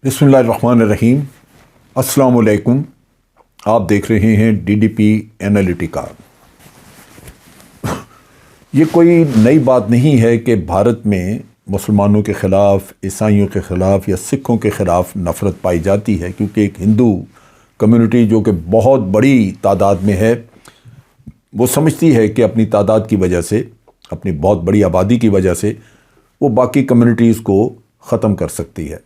بسم اللہ الرحمن الرحیم۔ السلام علیکم۔ آپ دیکھ رہے ہیں ڈی ڈی پی اینالیٹیکا۔ یہ کوئی نئی بات نہیں ہے کہ بھارت میں مسلمانوں کے خلاف، عیسائیوں کے خلاف یا سکھوں کے خلاف نفرت پائی جاتی ہے، کیونکہ ایک ہندو کمیونٹی جو کہ بہت بڑی تعداد میں ہے، وہ سمجھتی ہے کہ اپنی تعداد کی وجہ سے، اپنی بہت بڑی آبادی کی وجہ سے وہ باقی کمیونٹیز کو ختم کر سکتی ہے۔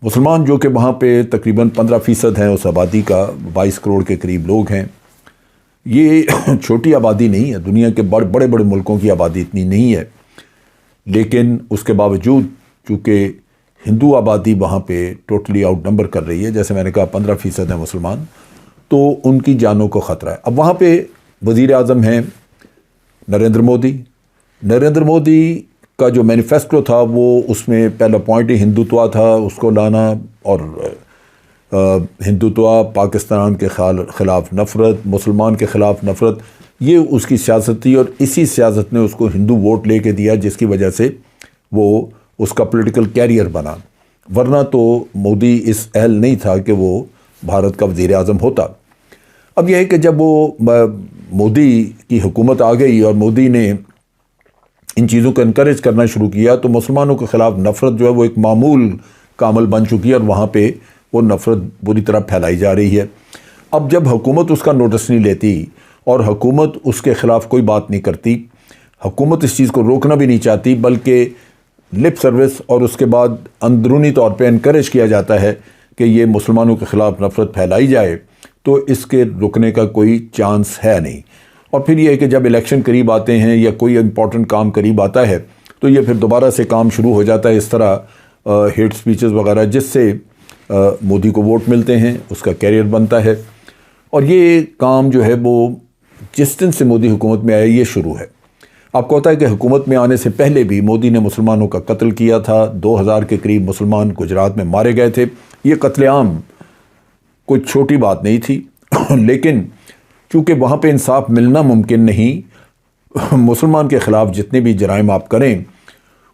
مسلمان جو کہ وہاں پہ تقریباً 15% ہیں اس آبادی کا، 22 کروڑ کے قریب لوگ ہیں۔ یہ چھوٹی آبادی نہیں ہے، دنیا کے بڑے بڑے ملکوں کی آبادی اتنی نہیں ہے، لیکن اس کے باوجود چونکہ ہندو آبادی وہاں پہ ٹوٹلی آؤٹ نمبر کر رہی ہے، جیسے میں نے کہا 15% ہیں مسلمان، تو ان کی جانوں کو خطرہ ہے۔ اب وہاں پہ وزیر اعظم ہیں نریندر مودی کا جو مینیفیسٹو تھا، وہ اس میں پہلا پوائنٹ ہی ہندوتوا تھا، اس کو لانا، اور ہندوتوا، پاکستان کے خلاف نفرت، مسلمان کے خلاف نفرت، یہ اس کی سیاست تھی، اور اسی سیاست نے اس کو ہندو ووٹ لے کے دیا، جس کی وجہ سے وہ اس کا پولیٹیکل کیریئر بنا، ورنہ تو مودی اس اہل نہیں تھا کہ وہ بھارت کا وزیر اعظم ہوتا۔ اب یہ ہے کہ جب وہ مودی کی حکومت آ گئی اور مودی نے ان چیزوں کو انکریج کرنا شروع کیا، تو مسلمانوں کے خلاف نفرت جو ہے وہ ایک معمول کا عمل بن چکی ہے، اور وہاں پہ وہ نفرت بری طرح پھیلائی جا رہی ہے۔ اب جب حکومت اس کا نوٹس نہیں لیتی اور حکومت اس کے خلاف کوئی بات نہیں کرتی، حکومت اس چیز کو روکنا بھی نہیں چاہتی، بلکہ لپ سروس اور اس کے بعد اندرونی طور پہ انکریج کیا جاتا ہے کہ یہ مسلمانوں کے خلاف نفرت پھیلائی جائے، تو اس کے رکنے کا کوئی چانس ہے نہیں۔ اور پھر یہ ہے کہ جب الیکشن قریب آتے ہیں یا کوئی امپورٹنٹ کام قریب آتا ہے، تو یہ پھر دوبارہ سے کام شروع ہو جاتا ہے، اس طرح ہیٹ سپیچز وغیرہ، جس سے مودی کو ووٹ ملتے ہیں، اس کا کیریئر بنتا ہے۔ اور یہ کام جو ہے وہ جس دن سے مودی حکومت میں آیا یہ شروع ہے۔ آپ کو پتہ ہے کہ حکومت میں آنے سے پہلے بھی مودی نے مسلمانوں کا قتل کیا تھا، 2000 کے قریب مسلمان گجرات میں مارے گئے تھے۔ یہ قتل عام کوئی چھوٹی بات نہیں تھی، لیکن چونکہ وہاں پہ انصاف ملنا ممکن نہیں، مسلمان کے خلاف جتنے بھی جرائم آپ کریں،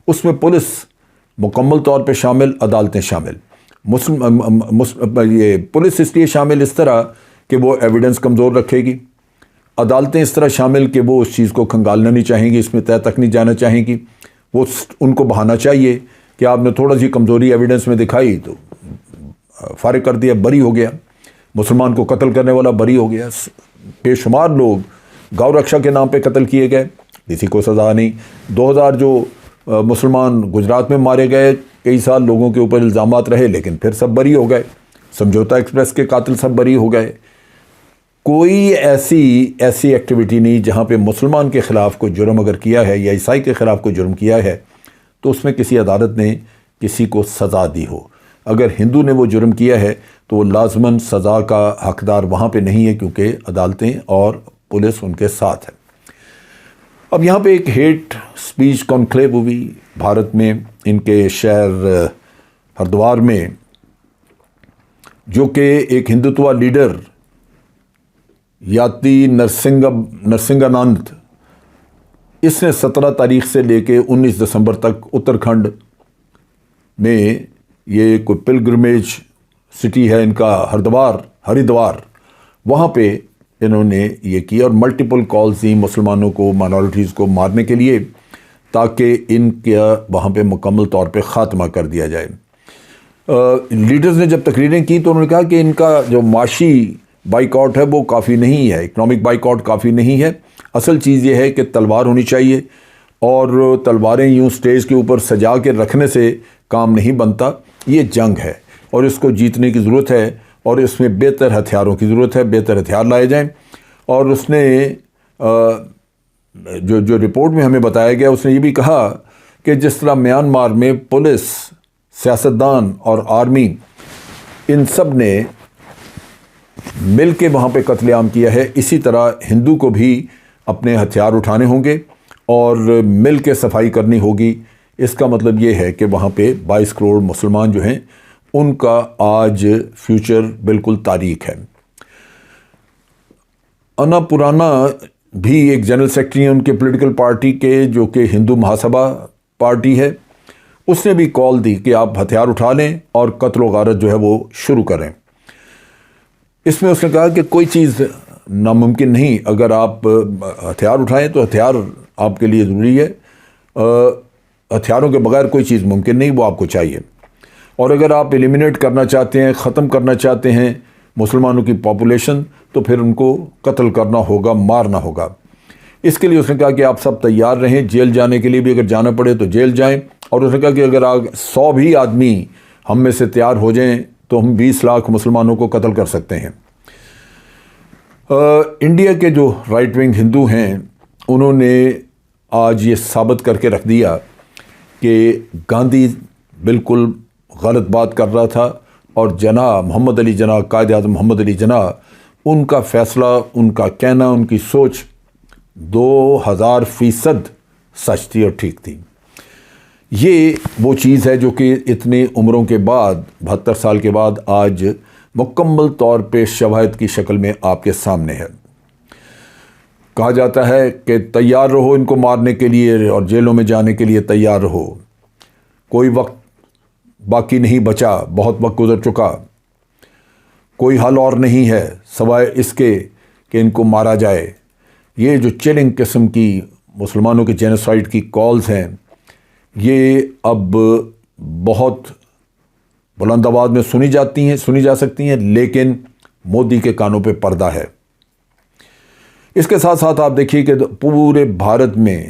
اس میں پولیس مکمل طور پہ شامل، عدالتیں شامل۔ یہ پولیس اس لیے شامل اس طرح کہ وہ ایویڈنس کمزور رکھے گی، عدالتیں اس طرح شامل کہ وہ اس چیز کو کھنگالنا نہیں چاہیں گی، اس میں تہ تک نہیں جانا چاہیں گی، وہ ان کو بہانا چاہیے کہ آپ نے تھوڑا سی کمزوری ایویڈنس میں دکھائی تو فارغ کر دیا، بری ہو گیا، مسلمان کو قتل کرنے والا بری ہو گیا۔ بے شمار لوگ گو رکشا کے نام پہ قتل کیے گئے، کسی کو سزا نہیں۔ 2000 جو مسلمان گجرات میں مارے گئے، کئی سال لوگوں کے اوپر الزامات رہے، لیکن پھر سب بری ہو گئے۔ سمجھوتا ایکسپریس کے قاتل سب بری ہو گئے۔ کوئی ایسی ایکٹیویٹی نہیں جہاں پہ مسلمان کے خلاف کوئی جرم اگر کیا ہے یا عیسائی کے خلاف کوئی جرم کیا ہے تو اس میں کسی عدالت نے کسی کو سزا دی ہو۔ اگر ہندو نے وہ جرم کیا ہے تو وہ لازماً سزا کا حقدار وہاں پہ نہیں ہے، کیونکہ عدالتیں اور پولیس ان کے ساتھ ہے۔ اب یہاں پہ ایک ہیٹ سپیچ کانکلیو ہوئی بھارت میں، ان کے شہر ہردوار میں، جو کہ ایک ہندوتوا لیڈر یاتی نرسنگانند، اس نے 17 تاریخ سے لے کے 19 دسمبر تک اتراکھنڈ میں، یہ کوئی پلگرمیج سٹی ہے ان کا، ہریدوار، وہاں پہ انہوں نے یہ کیا اور ملٹیپل کالز دی مسلمانوں کو، مائنورٹیز کو مارنے کے لیے، تاکہ ان کا وہاں پہ مکمل طور پہ خاتمہ کر دیا جائے۔ لیڈرز نے جب تقریریں کی تو انہوں نے کہا کہ ان کا جو معاشی بائیکاٹ ہے وہ کافی نہیں ہے، اکنامک بائیکاٹ کافی نہیں ہے، اصل چیز یہ ہے کہ تلوار ہونی چاہیے، اور تلواریں یوں سٹیج کے اوپر سجا کے رکھنے سے کام نہیں بنتا، یہ جنگ ہے اور اس کو جیتنے کی ضرورت ہے، اور اس میں بہتر ہتھیاروں کی ضرورت ہے، بہتر ہتھیار لائے جائیں۔ اور اس نے جو رپورٹ میں ہمیں بتایا گیا، اس نے یہ بھی کہا کہ جس طرح میانمار میں پولیس، سیاستدان اور آرمی، ان سب نے مل کے وہاں پہ قتل عام کیا ہے، اسی طرح ہندو کو بھی اپنے ہتھیار اٹھانے ہوں گے اور مل کے صفائی کرنی ہوگی۔ اس کا مطلب یہ ہے کہ وہاں پہ 22 کروڑ مسلمان جو ہیں، ان کا آج فیوچر بالکل تاریک ہے۔ انا پرانا بھی ایک جنرل سیکرٹری ہیں ان کے پولیٹیکل پارٹی کے، جو کہ ہندو مہاسبھا پارٹی ہے، اس نے بھی کال دی کہ آپ ہتھیار اٹھا لیں اور قتل و غارت جو ہے وہ شروع کریں۔ اس میں اس نے کہا کہ کوئی چیز ناممکن نہیں، اگر آپ ہتھیار اٹھائیں تو ہتھیار آپ کے لیے ضروری ہے، ہتھیاروں کے بغیر کوئی چیز ممکن نہیں، وہ آپ کو چاہیے، اور اگر آپ ایلیمینیٹ کرنا چاہتے ہیں، ختم کرنا چاہتے ہیں مسلمانوں کی پاپولیشن، تو پھر ان کو قتل کرنا ہوگا، مارنا ہوگا۔ اس کے لیے اس نے کہا کہ آپ سب تیار رہیں، جیل جانے کے لیے بھی اگر جانا پڑے تو جیل جائیں، اور اس نے کہا کہ اگر 100 بھی آدمی ہم میں سے تیار ہو جائیں تو ہم 20 لاکھ مسلمانوں کو قتل کر سکتے ہیں۔ انڈیا کے جو رائٹ ونگ ہندو ہیں انہوں نے آج یہ ثابت کر کے رکھ دیا کہ گاندھی بالکل غلط بات کر رہا تھا، اور جناح محمد علی جناح، قائد اعظم محمد علی جناح، ان کا فیصلہ، ان کا کہنا، ان کی سوچ 2000% سچ تھی اور ٹھیک تھی۔ یہ وہ چیز ہے جو کہ اتنے عمروں کے بعد، 72 سال کے بعد آج مکمل طور پہ شواہد کی شکل میں آپ کے سامنے ہے۔ کہا جاتا ہے کہ تیار رہو ان کو مارنے کے لیے اور جیلوں میں جانے کے لیے تیار رہو، کوئی وقت باقی نہیں بچا، بہت وقت گزر چکا، کوئی حل اور نہیں ہے سوائے اس کے کہ ان کو مارا جائے۔ یہ جو چیلنگ قسم کی مسلمانوں کے جینوسائیڈ کی کالز ہیں، یہ اب بہت بلند آواز میں سنی جا سکتی ہیں، لیکن مودی کے کانوں پہ پردہ ہے۔ اس کے ساتھ ساتھ آپ دیکھیے کہ پورے بھارت میں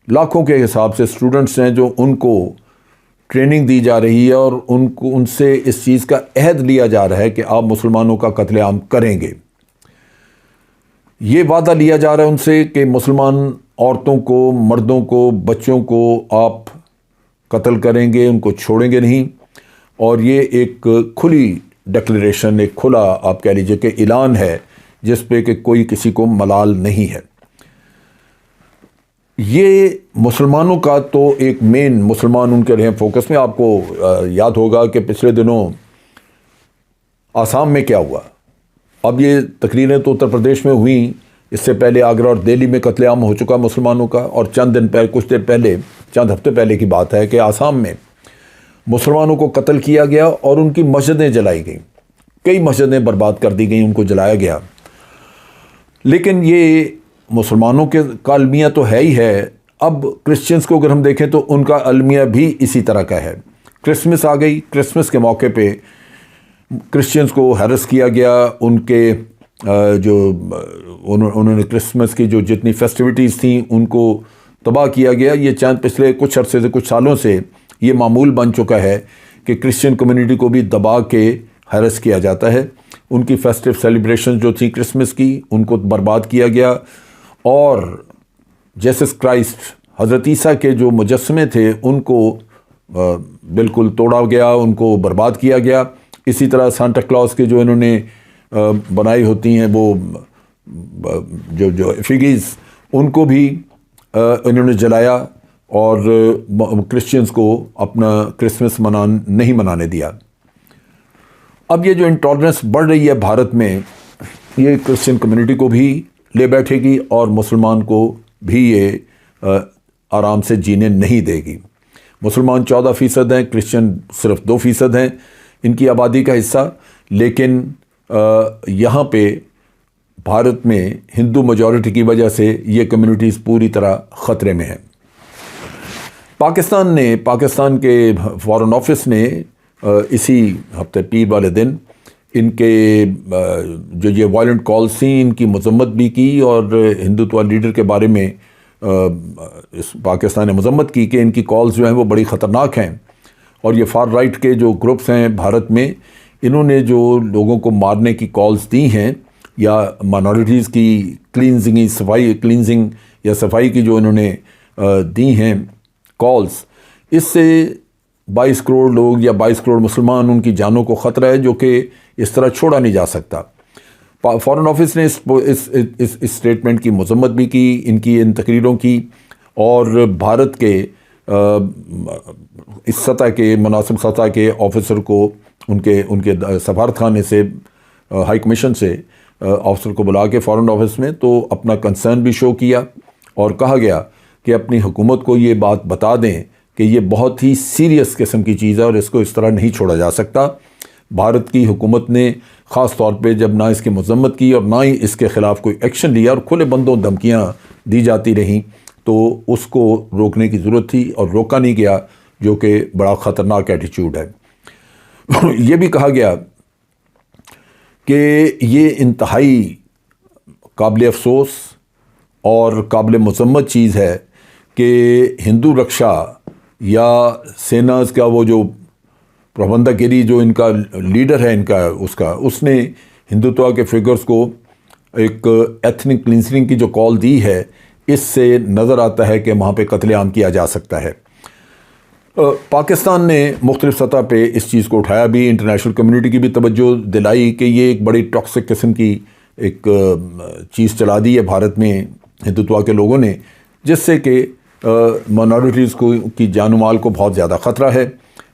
لاکھوں کے حساب سے اسٹوڈنٹس ہیں جو ان کو ٹریننگ دی جا رہی ہے، اور ان سے اس چیز کا عہد لیا جا رہا ہے کہ آپ مسلمانوں کا قتل عام کریں گے۔ یہ وعدہ لیا جا رہا ہے ان سے کہ مسلمان عورتوں کو، مردوں کو، بچوں کو آپ قتل کریں گے، ان کو چھوڑیں گے نہیں، اور یہ ایک کھلی ڈکلیریشن، ایک کھلا آپ کہہ لیجئے کہ اعلان ہے جس پہ کہ کوئی کسی کو ملال نہیں ہے۔ یہ مسلمانوں کا تو ایک مین، مسلمان ان کے رہے فوکس میں۔ آپ کو یاد ہوگا کہ پچھلے دنوں آسام میں کیا ہوا۔ اب یہ تقریریں تو اتر پردیش میں ہوئیں، اس سے پہلے آگرہ اور دہلی میں قتل عام ہو چکا مسلمانوں کا، اور کچھ دیر پہلے، چند ہفتے پہلے کی بات ہے کہ آسام میں مسلمانوں کو قتل کیا گیا اور ان کی مسجدیں جلائی گئیں، کئی مسجدیں برباد کر دی گئیں، ان کو جلایا گیا۔ لیکن یہ مسلمانوں کے کا المیہ تو ہے ہی ہے۔ اب کرسچنز کو اگر ہم دیکھیں تو ان کا المیہ بھی اسی طرح کا ہے۔ کرسمس آ گئی، کرسمس کے موقع پہ کرسچنز کو ہیرس کیا گیا، ان کے انہوں نے کرسمس کی جو جتنی فیسٹیوٹیز تھیں ان کو تباہ کیا گیا۔ یہ چند پچھلے کچھ عرصے سے، کچھ سالوں سے یہ معمول بن چکا ہے کہ کرسچن کمیونٹی کو بھی دبا کے ہیرس کیا جاتا ہے۔ ان کی فیسٹیو سیلیبریشن جو تھی کرسمس کی، ان کو برباد کیا گیا، اور جیسس کرائسٹ، حضرت عیسیٰ کے جو مجسمے تھے ان کو بالکل توڑا گیا، ان کو برباد کیا گیا۔ اسی طرح سانٹا کلاus کے جو انہوں نے بنائی ہوتی ہیں وہ جو فگیز، ان کو بھی انہوں نے جلایا، اور کرسچنز کو اپنا کرسمس نہیں منانے دیا۔ اب یہ جو انٹالرنس بڑھ رہی ہے بھارت میں، یہ کرسچن کمیونٹی کو بھی لے بیٹھے گی، اور مسلمان کو بھی یہ آرام سے جینے نہیں دے گی۔ مسلمان 14% ہیں، کرسچن صرف 2% ہیں ان کی آبادی کا حصہ، لیکن یہاں پہ بھارت میں ہندو میجورٹی کی وجہ سے یہ کمیونٹیز پوری طرح خطرے میں ہیں۔ پاکستان کے فارن آفس نے اسی ہفتے پیر والے دن ان کے جو یہ وائلنٹ کالز تھیں ان کی مذمت بھی کی، اور ہندوتوا لیڈر کے بارے میں پاکستان نے مذمت کی کہ ان کی کالز جو ہیں وہ بڑی خطرناک ہیں، اور یہ فار رائٹ کے جو گروپس ہیں بھارت میں، انہوں نے جو لوگوں کو مارنے کی کالز دی ہیں، یا مائنورٹیز کی کلینزنگ یا صفائی کی جو انہوں نے دی ہیں کالز، اس سے 22 کروڑ لوگ یا 22 کروڑ مسلمان، ان کی جانوں کو خطرہ ہے، جو کہ اس طرح چھوڑا نہیں جا سکتا۔ فارن آفس نے اس اسٹیٹمنٹ کی مذمت بھی کی، ان تقریروں کی، اور بھارت کے اس سطح کے مناسب سطح کے آفیسر کو ان کے سفارت خانے سے، ہائی کمیشن سے آفیسر کو بلا کے فارن آفس میں تو اپنا کنسرن بھی شو کیا، اور کہا گیا کہ اپنی حکومت کو یہ بات بتا دیں کہ یہ بہت ہی سیریس قسم کی چیز ہے اور اس کو اس طرح نہیں چھوڑا جا سکتا۔ بھارت کی حکومت نے خاص طور پہ جب نہ اس کی مذمت کی اور نہ ہی اس کے خلاف کوئی ایکشن لیا اور کھلے بندوں دھمکیاں دی جاتی رہیں، تو اس کو روکنے کی ضرورت تھی اور روکا نہیں گیا، جو کہ بڑا خطرناک ایٹیچیوڈ ہے۔ یہ بھی کہا گیا کہ یہ انتہائی قابل افسوس اور قابل مذمت چیز ہے کہ ہندو رکشا یا سیناز کا وہ جو پربندھا گیری جو ان کا لیڈر ہے اس نے ہندوتوا کے فگرز کو ایک ایتھنک کلینزنگ کی جو کال دی ہے، اس سے نظر آتا ہے کہ وہاں پہ قتل عام کیا جا سکتا ہے۔ پاکستان نے مختلف سطح پہ اس چیز کو اٹھایا بھی، انٹرنیشنل کمیونٹی کی بھی توجہ دلائی کہ یہ ایک بڑی ٹاکسک قسم کی ایک چیز چلا دی ہے بھارت میں ہندوتوا کے لوگوں نے، جس سے کہ مائنورٹیز کی جان و مال کو بہت زیادہ خطرہ ہے۔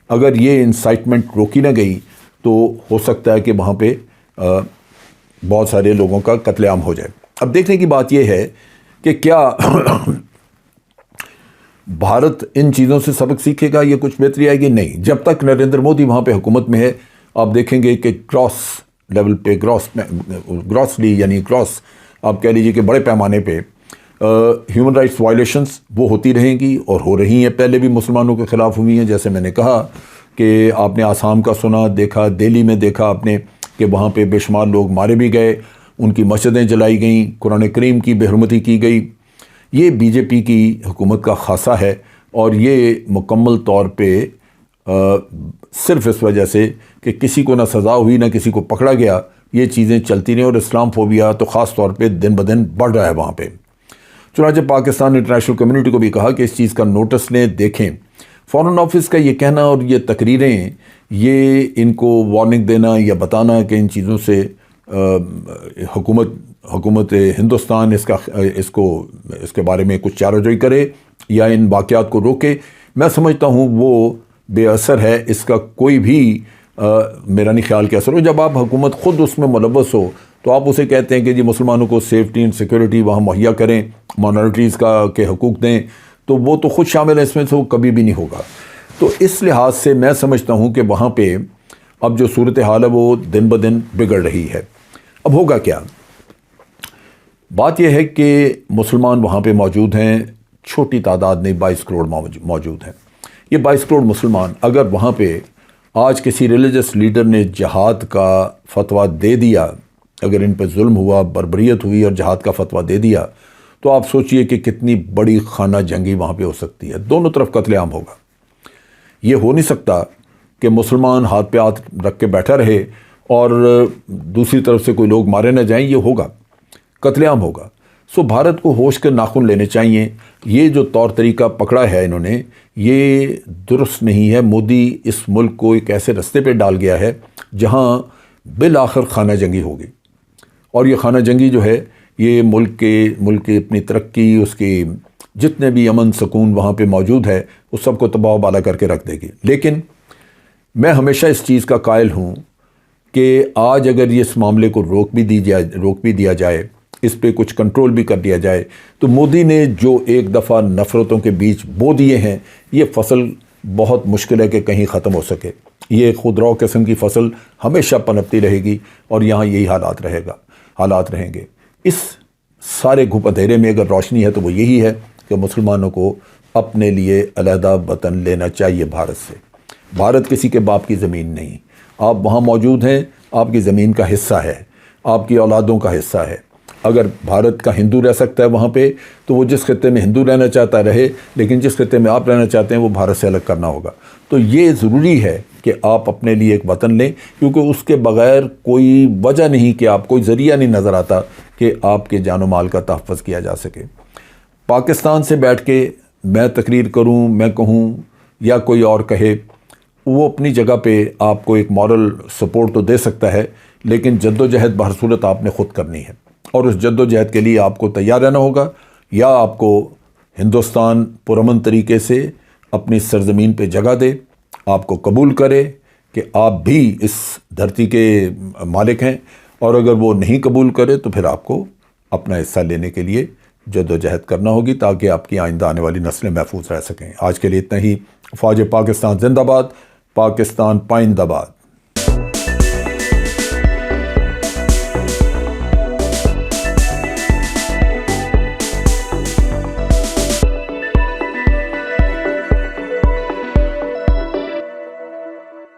اگر یہ انسائٹمنٹ روکی نہ گئی تو ہو سکتا ہے کہ وہاں پہ بہت سارے لوگوں کا قتل عام ہو جائے۔ اب دیکھنے کی بات یہ ہے کہ کیا بھارت ان چیزوں سے سبق سیکھے گا، یہ کچھ بہتری آئے گی؟ نہیں۔ جب تک نریندر مودی وہاں پہ حکومت میں ہے، آپ دیکھیں گے کہ گراس لیول پہ گراسلی یعنی گراس آپ کہہ لیجیے کہ بڑے پیمانے پہ ہیومن رائٹس وائلیشنز وہ ہوتی رہیں گی اور ہو رہی ہیں، پہلے بھی مسلمانوں کے خلاف ہوئی ہیں۔ جیسے میں نے کہا کہ آپ نے آسام کا سنا، دیکھا، دہلی میں دیکھا آپ نے کہ وہاں پہ بے شمار لوگ مارے بھی گئے، ان کی مسجدیں جلائی گئیں، قرآن کریم کی بے حرمتی کی گئی۔ یہ بی جے پی کی حکومت کا خاصہ ہے اور یہ مکمل طور پہ صرف اس وجہ سے کہ کسی کو نہ سزا ہوئی نہ کسی کو پکڑا گیا، یہ چیزیں چلتی رہیں اور اسلام فوبیا تو خاص طور پہ دن بدن بڑھ رہا ہے وہاں پہ۔ چنانچہ پاکستان انٹرنیشنل کمیونٹی کو بھی کہا کہ اس چیز کا نوٹس لیں، دیکھیں۔ فارن آفس کا یہ کہنا اور یہ تقریریں، یہ ان کو وارننگ دینا یا بتانا کہ ان چیزوں سے حکومت ہندوستان اس کے بارے میں کچھ چارہ جوئی کرے یا ان واقعات کو روکے، میں سمجھتا ہوں وہ بے اثر ہے۔ اس کا کوئی بھی میرا نہیں خیال کہ اثر ہو۔ جب آپ حکومت خود اس میں ملوث ہو تو آپ اسے کہتے ہیں کہ جی مسلمانوں کو سیفٹی اینڈ سیکورٹی وہاں مہیا کریں، مائنورٹیز کے حقوق دیں، تو وہ تو خود شامل ہے اس میں، سے وہ کبھی بھی نہیں ہوگا۔ تو اس لحاظ سے میں سمجھتا ہوں کہ وہاں پہ اب جو صورتحال ہے وہ دن بدن بگڑ رہی ہے۔ اب ہوگا کیا؟ بات یہ ہے کہ مسلمان وہاں پہ موجود ہیں، چھوٹی تعداد نہیں، 22 کروڑ موجود ہیں۔ یہ 22 کروڑ مسلمان اگر وہاں پہ آج کسی ریلیجس لیڈر نے جہاد کا فتویٰ دے دیا، اگر ان پہ ظلم ہوا، بربریت ہوئی اور جہاد کا فتویٰ دے دیا، تو آپ سوچئے کہ کتنی بڑی خانہ جنگی وہاں پہ ہو سکتی ہے۔ دونوں طرف قتل عام ہوگا۔ یہ ہو نہیں سکتا کہ مسلمان ہاتھ پہ ہاتھ رکھ کے بیٹھا رہے اور دوسری طرف سے کوئی لوگ مارے نہ جائیں، یہ ہوگا، قتل عام ہوگا۔ بھارت کو ہوش کے ناخن لینے چاہیے۔ یہ جو طور طریقہ پکڑا ہے انہوں نے، یہ درست نہیں ہے۔ مودی اس ملک کو ایک ایسے رستے پہ ڈال گیا ہے جہاں بالآخر خانہ جنگی ہوگی، اور یہ خانہ جنگی جو ہے یہ ملک کی اپنی ترقی، اس کی جتنے بھی امن سکون وہاں پہ موجود ہے، اس سب کو تباہ و بالا کر کے رکھ دے گی۔ لیکن میں ہمیشہ اس چیز کا قائل ہوں کہ آج اگر یہ اس معاملے کو روک بھی دیا جائے، اس پہ کچھ کنٹرول بھی کر دیا جائے، تو مودی نے جو ایک دفعہ نفرتوں کے بیچ بو دیے ہیں، یہ فصل بہت مشکل ہے کہ کہیں ختم ہو سکے۔ یہ خودرو قسم کی فصل ہمیشہ پنپتی رہے گی اور یہاں یہی حالات رہیں گے۔ اس سارے گھپ اندھیرے میں اگر روشنی ہے تو وہ یہی ہے کہ مسلمانوں کو اپنے لیے علیحدہ وطن لینا چاہیے بھارت سے۔ بھارت کسی کے باپ کی زمین نہیں، آپ وہاں موجود ہیں، آپ کی زمین کا حصہ ہے، آپ کی اولادوں کا حصہ ہے۔ اگر بھارت کا ہندو رہ سکتا ہے وہاں پہ تو وہ جس خطے میں ہندو رہنا چاہتا رہے، لیکن جس خطے میں آپ رہنا چاہتے ہیں وہ بھارت سے الگ کرنا ہوگا۔ تو یہ ضروری ہے کہ آپ اپنے لیے ایک وطن لیں، کیونکہ اس کے بغیر کوئی وجہ نہیں کہ آپ، کوئی ذریعہ نہیں نظر آتا کہ آپ کے جان و مال کا تحفظ کیا جا سکے۔ پاکستان سے بیٹھ کے میں تقریر کروں، میں کہوں یا کوئی اور کہے، وہ اپنی جگہ پہ آپ کو ایک مورل سپورٹ تو دے سکتا ہے، لیکن جد و جہد بہر صورت آپ نے خود کرنی ہے، اور اس جد و جہد کے لیے آپ کو تیار رہنا ہوگا، یا آپ کو ہندوستان پرامن طریقے سے اپنی سرزمین پہ جگہ دے، آپ کو قبول کرے کہ آپ بھی اس دھرتی کے مالک ہیں، اور اگر وہ نہیں قبول کرے تو پھر آپ کو اپنا حصہ لینے کے لیے جدوجہد کرنا ہوگی تاکہ آپ کی آئندہ آنے والی نسلیں محفوظ رہ سکیں۔ آج کے لیے اتنا ہی۔ فوج پاکستان زندہ باد، پاکستان پائندہ باد۔